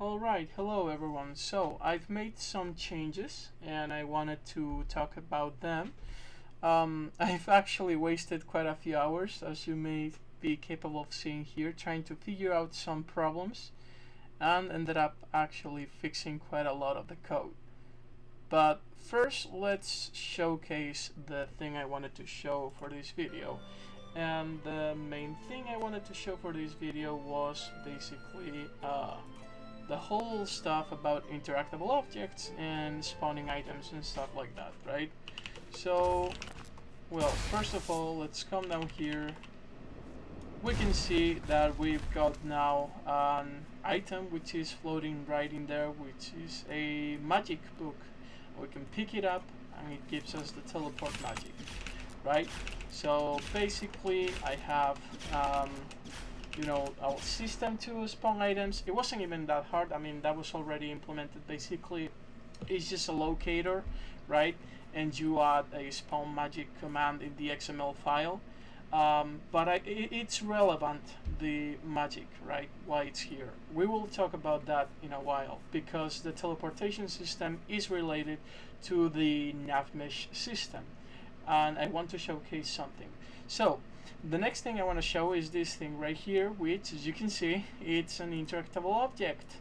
Alright, hello everyone. So I've made some changes and I wanted to talk about them. I've actually wasted quite a few hours, as you may be capable of seeing here, trying to figure out some problems and ended up actually fixing quite a lot of the code. But first, let's showcase the thing I wanted to show for this video. And the main thing I wanted to show for this video was basically the whole stuff about interactable objects and spawning items and stuff like that, right? So, well, first of all, let's come down here. We can see that we've got now an item which is floating right in there, which is a magic book. We can pick it up and it gives us the teleport magic, right? So basically I have our system to spawn items. It wasn't even that hard. I mean, that was already implemented. Basically, it's just a locator, right? And you add a spawn magic command in the XML file. But it's relevant, the magic, right? Why it's here. We will talk about that in a while because the teleportation system is related to the nav mesh system, and I want to showcase something. So the next thing I want to show is this thing right here, which, as you can see, it's an interactable object.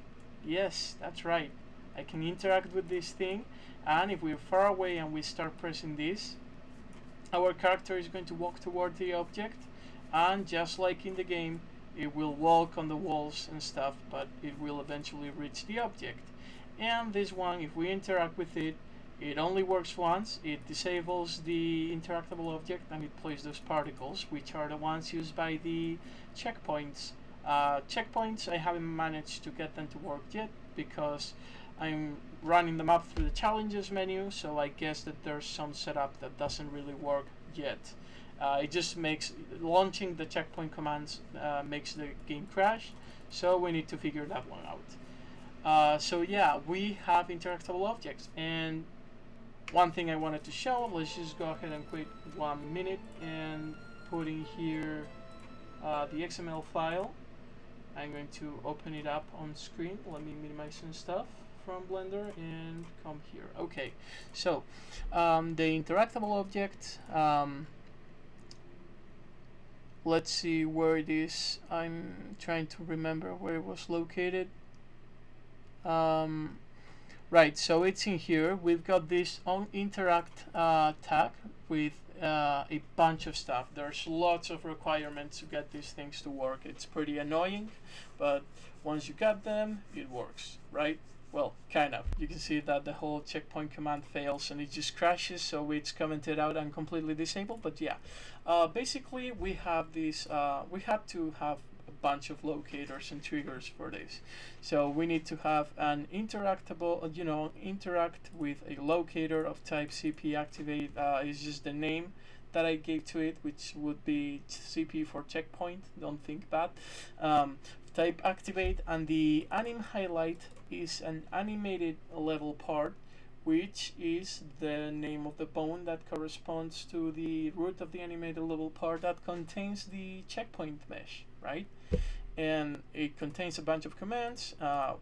Yes, that's right. I can interact with this thing, and if we're far away and we start pressing this, our character is going to walk toward the object, and just like in the game, it will walk on the walls and stuff, but it will eventually reach the object. And this one, if we interact with it, it only works once. It disables the interactable object and it plays those particles, which are the ones used by the checkpoints. Checkpoints, I haven't managed to get them to work yet because I'm running them up through the challenges menu, so I guess that there's some setup that doesn't really work yet. It just makes launching the checkpoint commands makes the game crash, so we need to figure that one out. So yeah, we have interactable objects, and one thing I wanted to show, let's just go ahead and quit 1 minute and put in here the XML file. I'm going to open it up on screen. Let me minimize some stuff from Blender and come here. Okay, so the interactable object, let's see where it is. I'm trying to remember where it was located. Right, so it's in here. We've got this on interact tag with a bunch of stuff. There's lots of requirements to get these things to work. It's pretty annoying, but once you get them, it works, right? Well, kind of. You can see that the whole checkpoint command fails and it just crashes, so it's commented out and completely disabled. But yeah, basically we have this. We had to have bunch of locators and triggers for this. So we need to have an interactable, interact with a locator of type CP activate is just the name that I gave to it, which would be CP for checkpoint, don't think that. Type activate, and the anim highlight is an animated level part, which is the name of the bone that corresponds to the root of the animated level part that contains the checkpoint mesh, right? And it contains a bunch of commands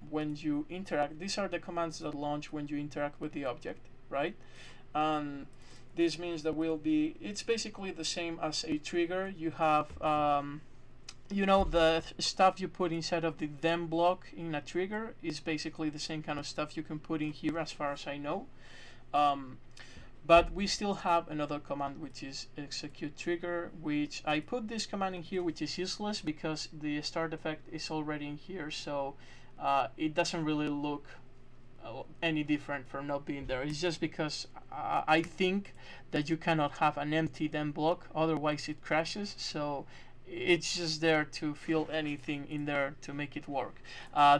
when you interact. These are the commands that launch when you interact with the object, right? And this means that it's basically the same as a trigger. You have the stuff you put inside of the then block in a trigger is basically the same kind of stuff you can put in here, as far as I know. But we still have another command, which is execute trigger, which I put this command in here, which is useless because the start effect is already in here, so it doesn't really look any different from not being there. It's just because I think that you cannot have an empty then block, otherwise it crashes, so it's just there to fill anything in there to make it work.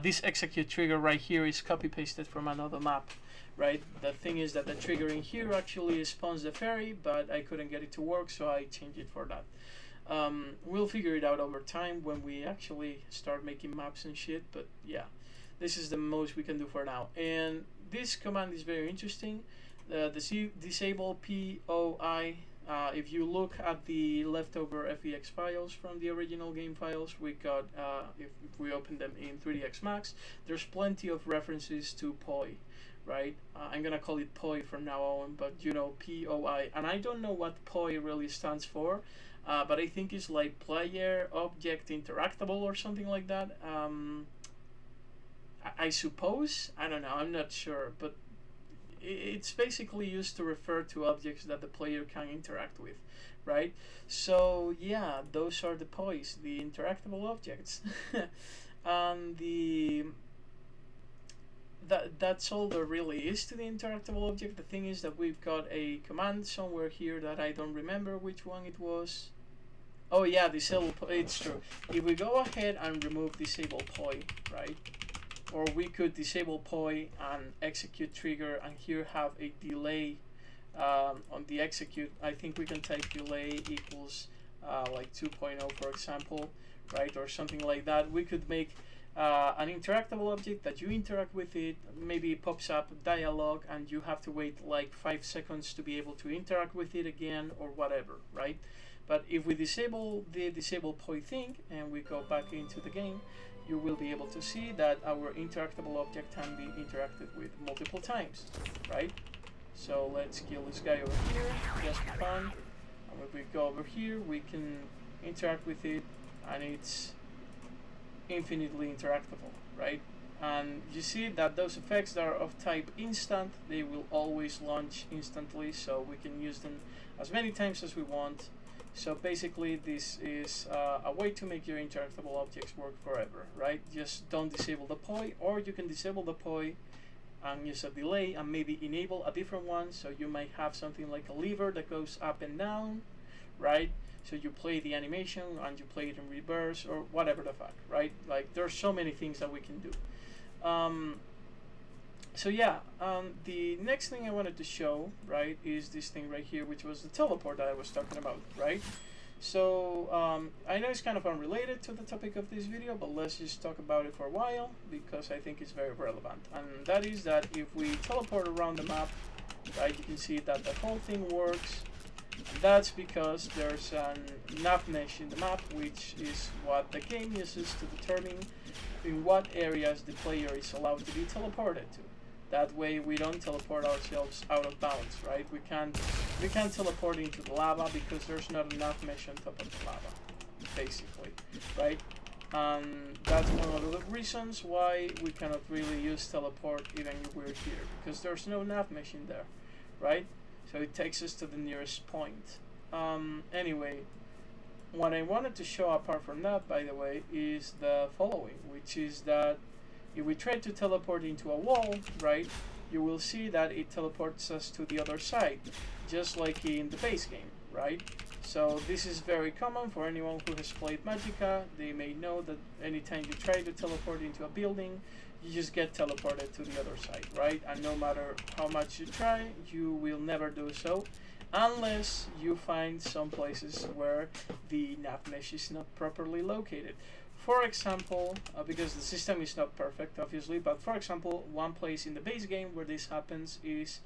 This execute trigger right here is copy pasted from another map, right? The thing is that the trigger in here actually spawns the ferry, but I couldn't get it to work, so I changed it for that. We'll figure it out over time when we actually start making maps and shit, but yeah, this is the most we can do for now. And this command is very interesting. The disable POI if you look at the leftover FEX files from the original game files, we got, if we open them in 3ds Max, there's plenty of references to POI, right? I'm gonna call it POI from now on, but you know, POI. And I don't know what POI really stands for, but I think it's like Player Object Interactable or something like that. I suppose, I don't know, I'm not sure, but it's basically used to refer to objects that the player can interact with, right? So yeah, those are the POIs, the interactable objects. And that's all there really is to the interactable object. The thing is that we've got a command somewhere here that I don't remember which one it was. Oh yeah, disable POI, it's true. If we go ahead and remove disable POI, right? Or we could disable POI and execute trigger, and here have a delay on the execute. I think we can type delay equals like 2.0, for example, right, or something like that. We could make an interactable object that you interact with it, maybe it pops up dialog and you have to wait like 5 seconds to be able to interact with it again or whatever, right? But if we disable the disable POI thing and we go back into the game, you will be able to see that our interactable object can be interacted with multiple times, right? So let's kill this guy over here, just for fun. And when we go over here, we can interact with it, and it's infinitely interactable, right? And you see that those effects that are of type instant, they will always launch instantly, so we can use them as many times as we want. So basically this is a way to make your interactable objects work forever, right? Just don't disable the POI, or you can disable the POI and use a delay and maybe enable a different one. So you might have something like a lever that goes up and down, right? So you play the animation and you play it in reverse or whatever the fuck, right? Like there's so many things that we can do. So yeah, the next thing I wanted to show, right, is this thing right here, which was the teleport that I was talking about, right? So I know it's kind of unrelated to the topic of this video, but let's just talk about it for a while because I think it's very relevant. And that is that if we teleport around the map, right, you can see that the whole thing works. That's because there's a nav mesh in the map, which is what the game uses to determine in what areas the player is allowed to be teleported to. That way we don't teleport ourselves out of bounds, right? We can't teleport into the lava because there's not enough mesh on top of the lava, basically, right? And that's one of the reasons why we cannot really use teleport even if we're here, because there's no nav mesh in there, right? So it takes us to the nearest point. Anyway, what I wanted to show apart from that, by the way, is the following, which is that if we try to teleport into a wall, right, you will see that it teleports us to the other side, just like in the base game, right? So this is very common for anyone who has played Magicka. They may know that anytime you try to teleport into a building, you just get teleported to the other side, right? And no matter how much you try, you will never do so, unless you find some places where the nav mesh is not properly located. For example, because the system is not perfect, obviously, but for example, one place in the base game where this happens is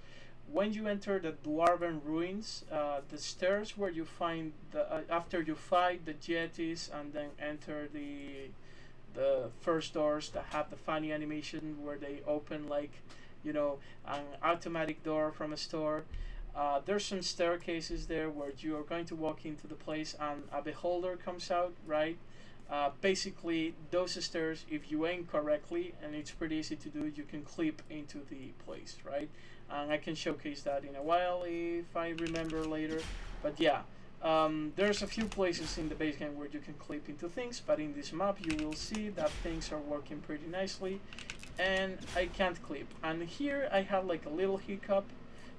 when you enter the Dwarven Ruins, the stairs where you find the after you fight the jetties and then enter the first doors that have the funny animation where they open like, you know, an automatic door from a store. There's some staircases there where you are going to walk into the place and a beholder comes out, right? Basically, those stairs, if you aim correctly, and it's pretty easy to do, you can clip into the place, right? And I can showcase that in a while if I remember later. But yeah, there's a few places in the base game where you can clip into things, but in this map you will see that things are working pretty nicely, and I can't clip. And here I have like a little hiccup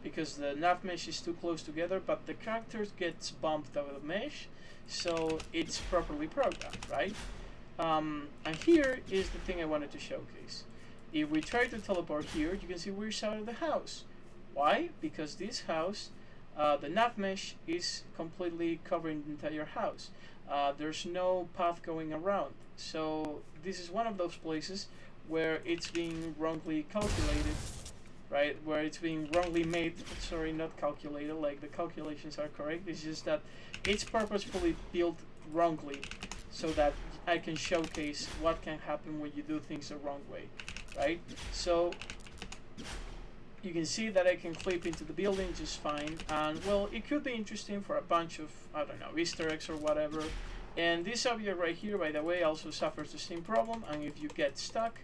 because the nav mesh is too close together, but the character gets bumped out of the mesh, so it's properly programmed, right? And here is the thing I wanted to showcase. If we try to teleport here, you can see we're out of the house. Why? Because this house, the nav mesh is completely covering the entire house. There's no path going around. So this is one of those places where it's being wrongly calculated right? Where it's being wrongly made, sorry, not calculated, like the calculations are correct. It's just that it's purposefully built wrongly so that I can showcase what can happen when you do things the wrong way, right? So you can see that I can clip into the building just fine, and well, it could be interesting for a bunch of, I don't know, Easter eggs or whatever. And this object right here, by the way, also suffers the same problem, and if you get stuck,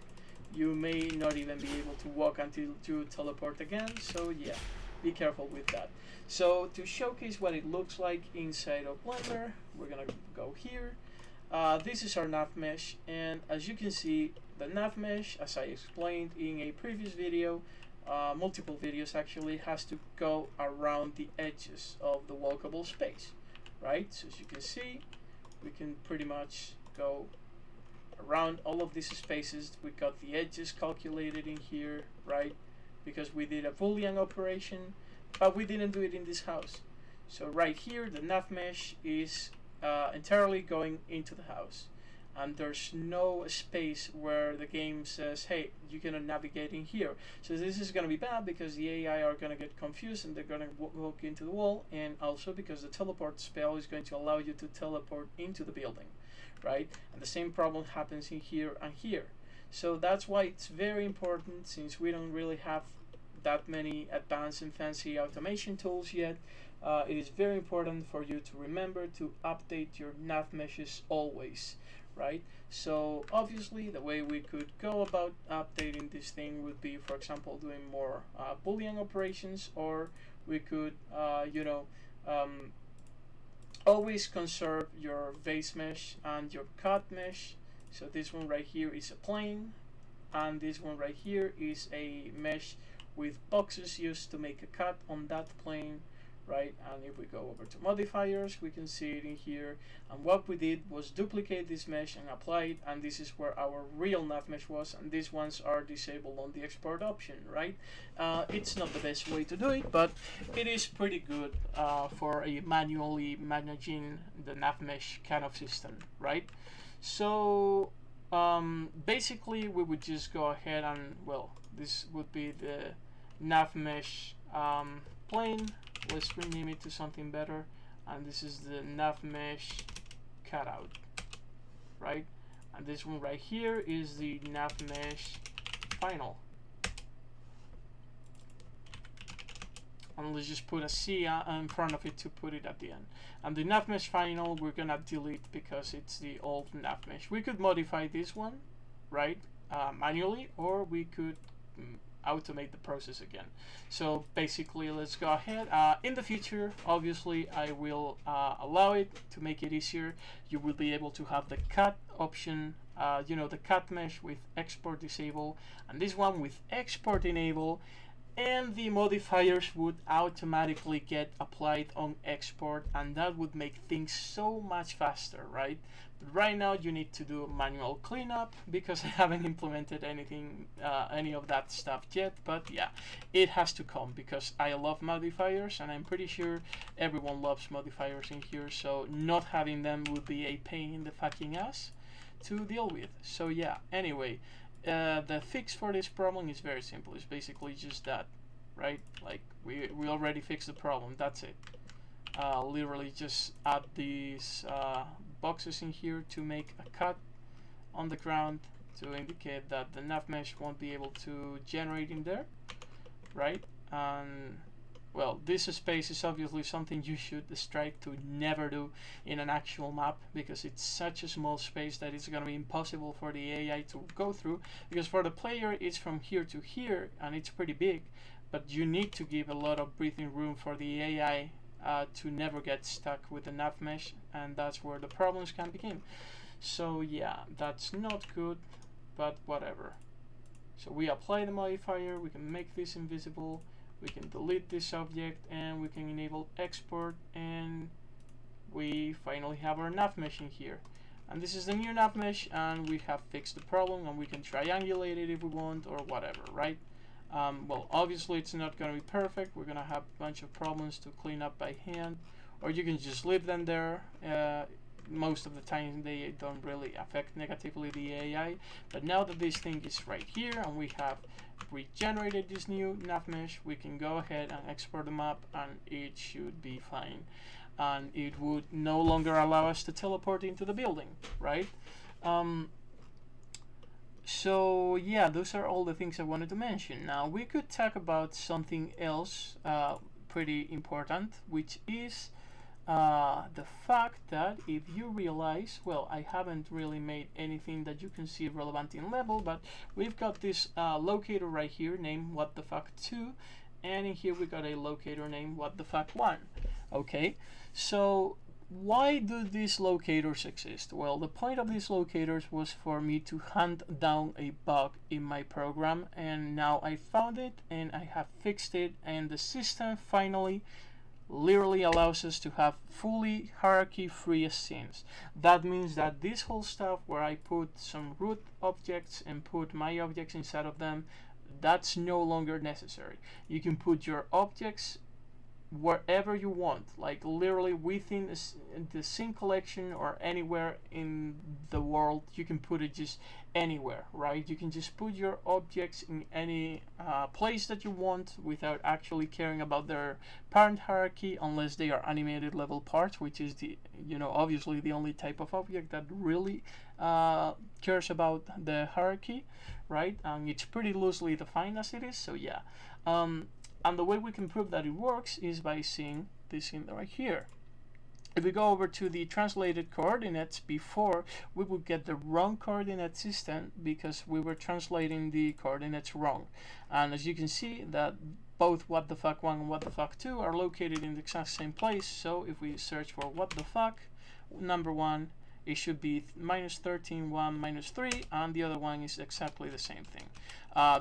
you may not even be able to walk until you teleport again. So yeah, be careful with that. So to showcase what it looks like inside of Blender, we're gonna go here. This is our nav mesh, and as you can see, the nav mesh, as I explained in a previous video, multiple videos actually, has to go around the edges of the walkable space, right? So as you can see, we can pretty much go around all of these spaces. We got the edges calculated in here, right? Because we did a Boolean operation, but we didn't do it in this house. So right here, the nav mesh is entirely going into the house, and there's no space where the game says, hey, you cannot navigate in here. So this is going to be bad because the AI are going to get confused and they're going to walk into the wall, and also because the teleport spell is going to allow you to teleport into the building, right? And the same problem happens in here and here. So that's why it's very important, since we don't really have that many advanced and fancy automation tools yet. It is very important for you to remember to update your nav meshes always, right? So obviously the way we could go about updating this thing would be, for example, doing more Boolean operations, or we could, always conserve your base mesh and your cut mesh. So this one right here is a plane, and this one right here is a mesh with boxes used to make a cut on that plane, right? And if we go over to modifiers, we can see it in here, and what we did was duplicate this mesh and apply it, and this is where our real nav mesh was, and these ones are disabled on the export option, right? It's not the best way to do it, but it is pretty good for a manually managing the nav mesh kind of system, right? So basically we would just go ahead and, well, this would be the nav mesh plane. Let's rename it to something better, and this is the nav mesh cutout, right? And this one right here is the nav mesh final, and let's just put a C in front of it to put it at the end. And the nav mesh final we're gonna delete because it's the old nav mesh. We could modify this one, right, manually, or we could automate the process again. So basically, let's go ahead. In the future, obviously, I will allow it to make it easier. You will be able to have the cut option, the cut mesh with export disable, and this one with export enable, and the modifiers would automatically get applied on export, and that would make things so much faster, right? But right now you need to do a manual cleanup because I haven't implemented anything, any of that stuff yet. But yeah, it has to come because I love modifiers, and I'm pretty sure everyone loves modifiers in here, so not having them would be a pain in the fucking ass to deal with. So yeah, anyway, the fix for this problem is very simple. It's basically just that, right? Like we already fixed the problem. That's it. Literally just add these boxes in here to make a cut on the ground to indicate that the nav mesh won't be able to generate in there, right? And well, this space is obviously something you should strive to never do in an actual map, because it's such a small space that it's going to be impossible for the AI to go through, because for the player it's from here to here and it's pretty big, but you need to give a lot of breathing room for the AI to never get stuck with the nav mesh, and that's where the problems can begin. So yeah, that's not good, but whatever. So we apply the modifier, we can make this invisible, we can delete this object, and we can enable export, and we finally have our nav mesh in here. And this is the new nav mesh, and we have fixed the problem, and we can triangulate it if we want, or whatever, right? Well, obviously it's not going to be perfect. We're going to have a bunch of problems to clean up by hand, or you can just leave them there. most of the time they don't really affect negatively the AI. But now that this thing is right here and we have regenerated this new nav mesh, we can go ahead and export the map and it should be fine. And it would no longer allow us to teleport into the building, right? So yeah, those are all the things I wanted to mention. Now we could talk about something else pretty important, which is the fact that if you realize, well, I haven't really made anything that you can see relevant in level, but we've got this locator right here named what the fuck 2, and in here we got a locator named what the fuck 1. Okay, so why do these locators exist? Well, the point of these locators was for me to hunt down a bug in my program, and now I found it and I have fixed it, and the system finally literally allows us to have fully hierarchy free scenes. That means that this whole stuff where I put some root objects and put my objects inside of them, that's no longer necessary. You can put your objects wherever you want, like literally within the scene collection or anywhere in the world. You can put it just anywhere, right? You can just put your objects in any place that you want without actually caring about their parent hierarchy, unless they are animated level parts, which is the, you know, obviously the only type of object that really cares about the hierarchy, right? And it's pretty loosely defined as it is, so yeah. And the way we can prove that it works is by seeing this in right here. If we go over to the translated coordinates, before we would get the wrong coordinate system because we were translating the coordinates wrong. And as you can see, that both what the fuck 1 and what the fuck 2 are located in the exact same place. So if we search for what the fuck number 1, it should be -13, 1, -3, and the other one is exactly the same thing.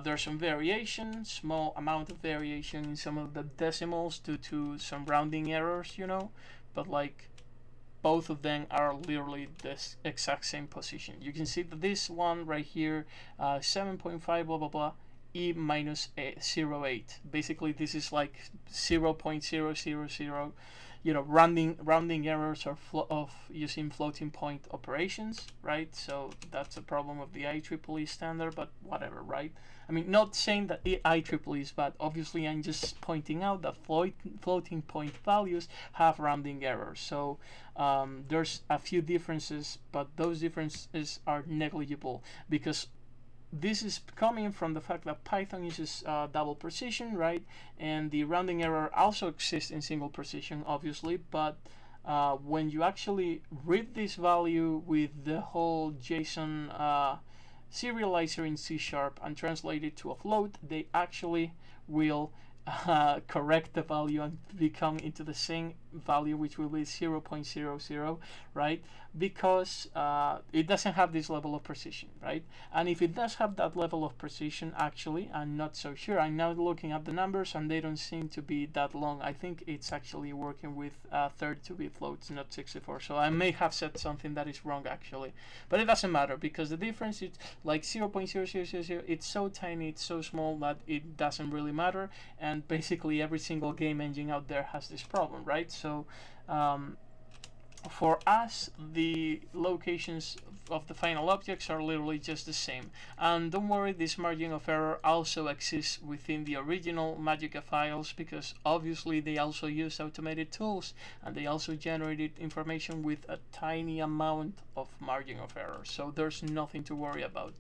There's some variation, small amount of variation in some of the decimals due to some rounding errors, you know, but like both of them are literally this exact same position. You can see that this one right here, 7.5 blah blah blah, e minus 0.8. Basically this is like 0.000, you know, rounding errors of using floating point operations, right? So that's a problem of the IEEE standard, but whatever, right? I mean, not saying that IEEE is bad. Obviously, I'm just pointing out that floating point values have rounding errors. So there's a few differences, but those differences are negligible because this is coming from the fact that Python uses double precision, right? And the rounding error also exists in single precision, obviously, but when you actually read this value with the whole JSON serializer in C# and translate it to a float, they actually will correct the value and become into the same value, which will be 0.00, right? Because it doesn't have this level of precision, right? And if it does have that level of precision, actually, I'm not so sure. I'm now looking at the numbers and they don't seem to be that long. I think it's actually working with 32-bit floats, not 64. So I may have said something that is wrong, actually. But it doesn't matter because the difference is like 0.0000. It's so tiny, it's so small that it doesn't really matter. And basically every single game engine out there has this problem, right? So for us, the locations of the final objects are literally just the same. And don't worry, this margin of error also exists within the original Magicka files because obviously they also use automated tools and they also generated information with a tiny amount of margin of error. So there's nothing to worry about.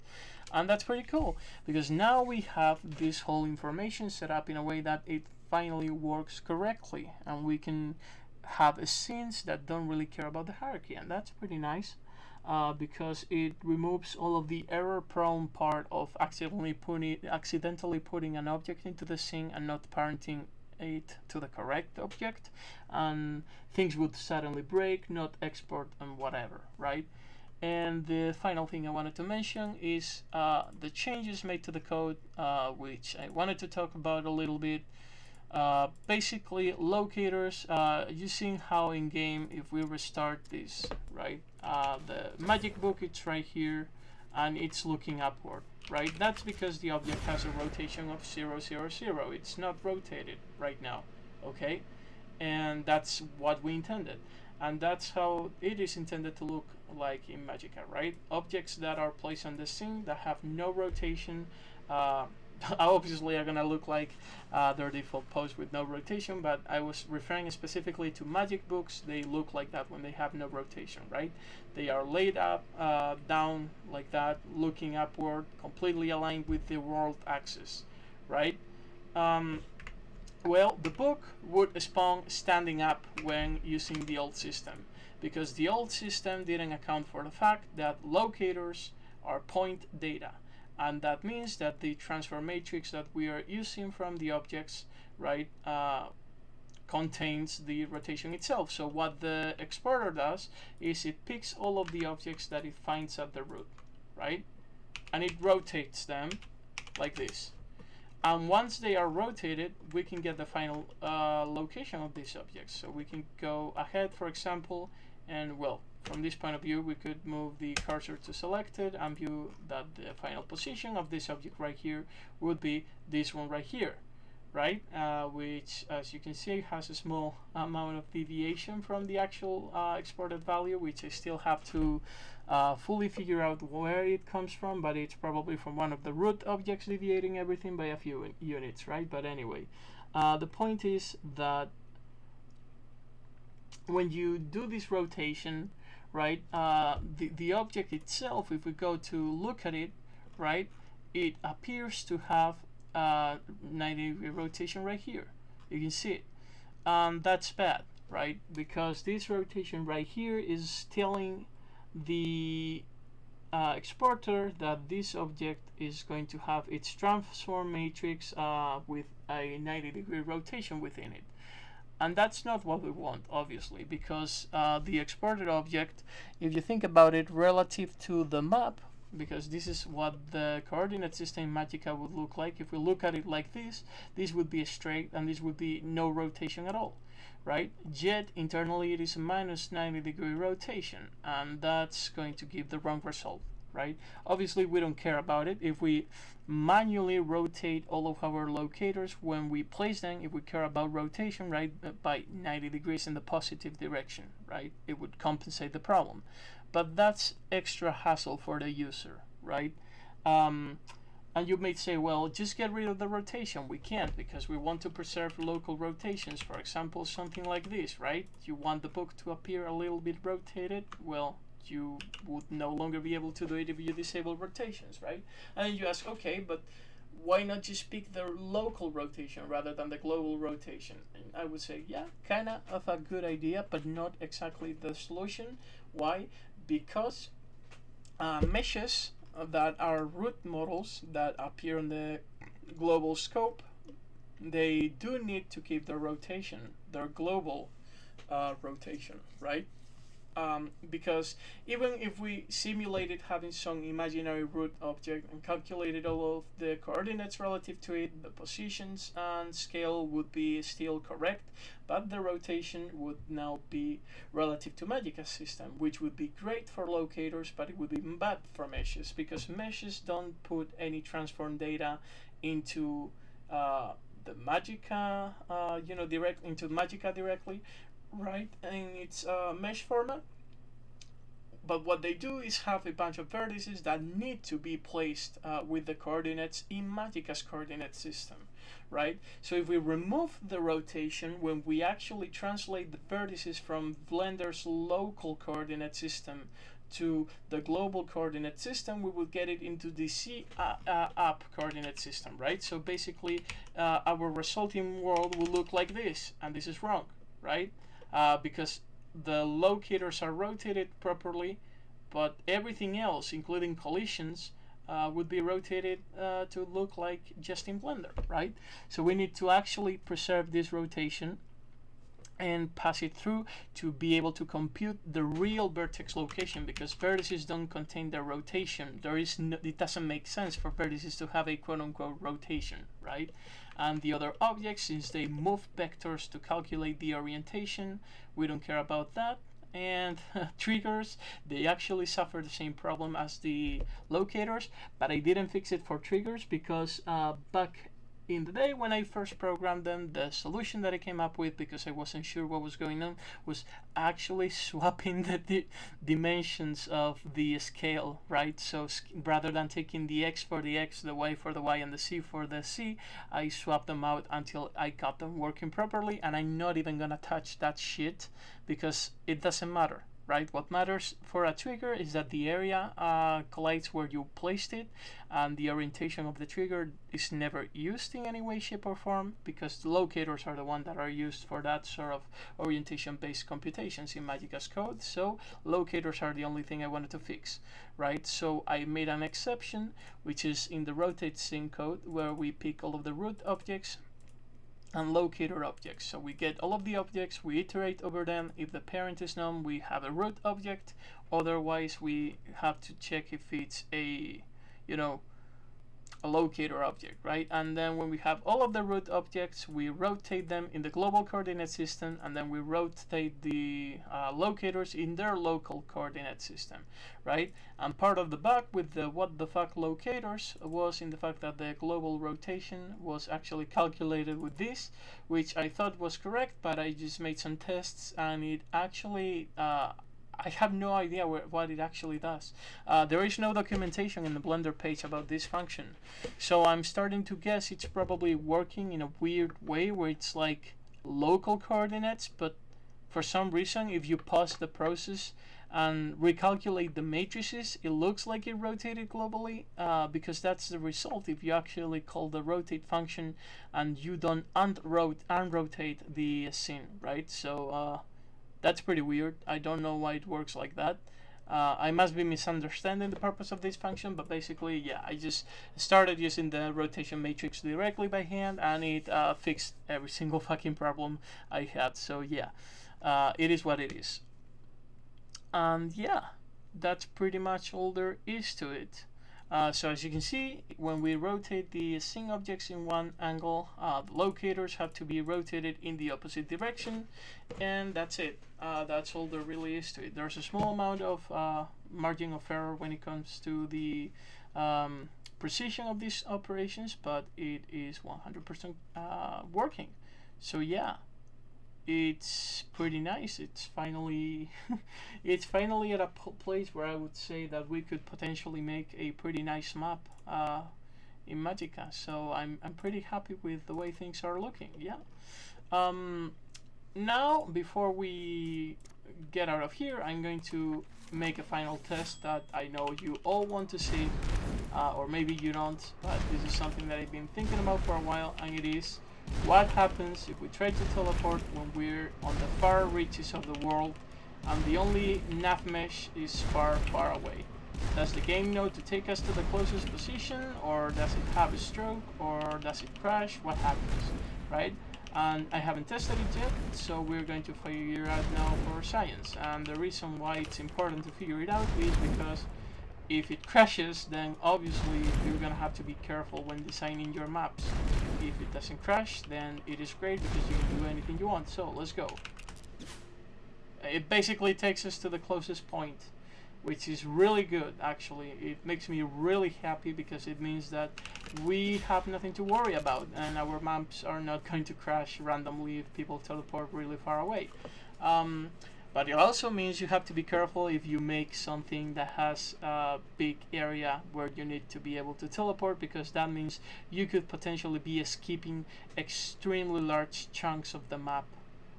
And that's pretty cool because now we have this whole information set up in a way that it finally works correctly and we can have scenes that don't really care about the hierarchy, and that's pretty nice because it removes all of the error-prone part of accidentally putting an object into the scene and not parenting it to the correct object, and things would suddenly break, not export, and whatever, right? And the final thing I wanted to mention is the changes made to the code, which I wanted to talk about a little bit. Basically locators, using how in game, if we restart this, right, the magic book, it's right here and it's looking upward, right? That's because the object has a rotation of 0, 0, 0. It's not rotated right now, okay? And that's what we intended. And that's how it is intended to look like in Magicka, right? Objects that are placed on the scene that have no rotation uh, obviously are gonna look like their default pose with no rotation, but I was referring specifically to magic books. They look like that when they have no rotation, right? They are laid up, down like that, looking upward, completely aligned with the world axis, right? Um, well, the book would spawn standing up when using the old system, because the old system didn't account for the fact that locators are point data, and that means that the transfer matrix that we are using from the objects, right, contains the rotation itself. So what the exporter does is it picks all of the objects that it finds at the root, right, and it rotates them like this. And once they are rotated, we can get the final location of these objects. So we can go ahead, for example, and well, from this point of view, we could move the cursor to selected and view that the final position of this object right here would be this one right here, right? Which, as you can see, has a small amount of deviation from the actual exported value, which I still have to fully figure out where it comes from, but it's probably from one of the root objects deviating everything by a few units, right? But anyway, the point is that when you do this rotation, right, the object itself, if we go to look at it, right, it appears to have 90-degree rotation right here. You can see it. That's bad, right? Because this rotation right here is telling the exporter that this object is going to have its transform matrix with a 90-degree rotation within it. And that's not what we want, obviously, because the exported object, if you think about it relative to the map, because this is what the coordinate system in Magicka would look like. If we look at it like this would be a straight, and this would be no rotation at all, right? Yet internally it is a minus 90-degree rotation, and that's going to give the wrong result, right? Obviously we don't care about it. If we manually rotate all of our locators when we place them, if we care about rotation, right, by 90 degrees in the positive direction, right, it would compensate the problem. But that's extra hassle for the user, right? And you may say, well, just get rid of the rotation. We can't, because we want to preserve local rotations. For example, something like this, right? You want the book to appear a little bit rotated. Well, you would no longer be able to do it if you disable rotations, right? And then you ask, okay, but why not just pick the local rotation rather than the global rotation? And I would say, yeah, kind of a good idea, but not exactly the solution. Why? Because meshes that are root models that appear in the global scope, they do need to keep their rotation, their global rotation, right? Because even if we simulated having some imaginary root object and calculated all of the coordinates relative to it, the positions and scale would be still correct, but the rotation would now be relative to Magicka's system, which would be great for locators, but it would be bad for meshes, because meshes don't put any transform data into the Magicka, direct into Magicka directly, right, in its mesh format. But what they do is have a bunch of vertices that need to be placed with the coordinates in Magicka's coordinate system, right? So if we remove the rotation, when we actually translate the vertices from Blender's local coordinate system to the global coordinate system, we will get it into the C app coordinate system, right? So basically our resulting world will look like this, and this is wrong, right? Because the locators are rotated properly, but everything else, including collisions, would be rotated to look like just in Blender, right? So we need to actually preserve this rotation and pass it through to be able to compute the real vertex location, because vertices don't contain their rotation. It doesn't make sense for vertices to have a quote-unquote rotation, right? And the other objects, since they move vectors to calculate the orientation, we don't care about that. And triggers, they actually suffer the same problem as the locators, but I didn't fix it for triggers because back in the day when I first programmed them, the solution that I came up with, because I wasn't sure what was going on, was actually swapping the dimensions of the scale, right? So rather than taking the x for the x, the y for the y, and the c for the c, I swapped them out until I got them working properly, and I'm not even gonna touch that shit because it doesn't matter. Right? What matters for a trigger is that the area collides where you placed it, and the orientation of the trigger is never used in any way, shape, or form, because the locators are the ones that are used for that sort of orientation-based computations in Magicka's code. So locators are the only thing I wanted to fix, right? So I made an exception, which is in the rotate scene code, where we pick all of the root objects and locator objects. So we get all of the objects, we iterate over them. If the parent is known, we have a root object. Otherwise, we have to check if it's a, you know, a locator object, right? And then when we have all of the root objects, we rotate them in the global coordinate system, and then we rotate the locators in their local coordinate system, right? And part of the bug with the what the fuck locators was in the fact that the global rotation was actually calculated with this, which I thought was correct, but I just made some tests and it actually I have no idea what it actually does. There is no documentation in the Blender page about this function. So I'm starting to guess it's probably working in a weird way where it's like local coordinates, but for some reason, if you pause the process and recalculate the matrices, it looks like it rotated globally, because that's the result if you actually call the rotate function and you don't unrotate the scene, right? So that's pretty weird. I don't know why it works like that. I must be misunderstanding the purpose of this function, but basically, yeah, I just started using the rotation matrix directly by hand, and it fixed every single fucking problem I had. So yeah, it is what it is. And yeah, that's pretty much all there is to it. So as you can see, when we rotate the scene objects in one angle, the locators have to be rotated in the opposite direction, and that's it. That's all there really is to it. There's a small amount of margin of error when it comes to the precision of these operations, but it is 100% working. So yeah, it's pretty nice. It's finally it's finally at a place where I would say that we could potentially make a pretty nice map in Magicka. So I'm pretty happy with the way things are looking. Yeah. Now before we get out of here, I'm going to make a final test that I know you all want to see, or maybe you don't, but this is something that I've been thinking about for a while, and it is what happens if we try to teleport when we're on the far reaches of the world and the only nav mesh is far, far away. Does the game know to take us to the closest position, or does it have a stroke, or does it crash? What happens, right? And I haven't tested it yet, so we're going to figure it out now for science. And the reason why it's important to figure it out is because if it crashes, then obviously you're gonna have to be careful when designing your maps. If it doesn't crash, then it is great because you can do anything you want. So let's go. It basically takes us to the closest point, which is really good actually. It makes me really happy because it means that we have nothing to worry about and our maps are not going to crash randomly if people teleport really far away. But it also means you have to be careful if you make something that has a big area where you need to be able to teleport, because that means you could potentially be skipping extremely large chunks of the map,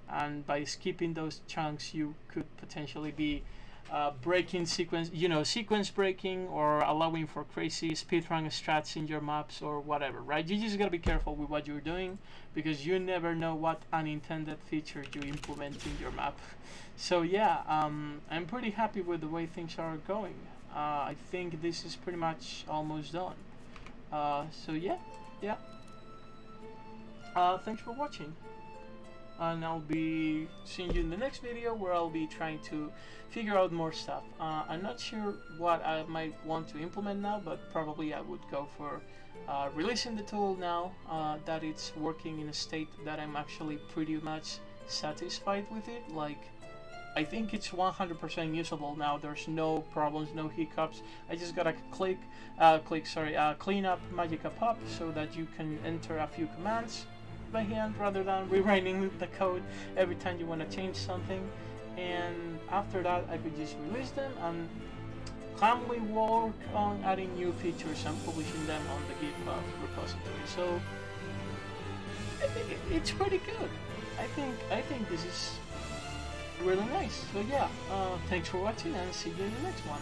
and by skipping those chunks you could potentially be breaking sequence breaking, or allowing for crazy speedrun strats in your maps or whatever, right? You just gotta be careful with what you're doing because you never know what unintended feature you implement in your map. So yeah, I'm pretty happy with the way things are going. I think this is pretty much almost done. So yeah. Thanks for watching. And I'll be seeing you in the next video where I'll be trying to figure out more stuff. I'm not sure what I might want to implement now, but probably I would go for releasing the tool now that it's working in a state that I'm actually pretty much satisfied with it. Like, I think it's 100% usable now. There's no problems, no hiccups. I just gotta clean up Magicka Pop so that you can enter a few commands by hand rather than rewriting the code every time you want to change something. And after that, I could just release them and calmly work on adding new features and publishing them on the GitHub repository. So it's pretty good. I think this is really nice. So yeah, thanks for watching and see you in the next one.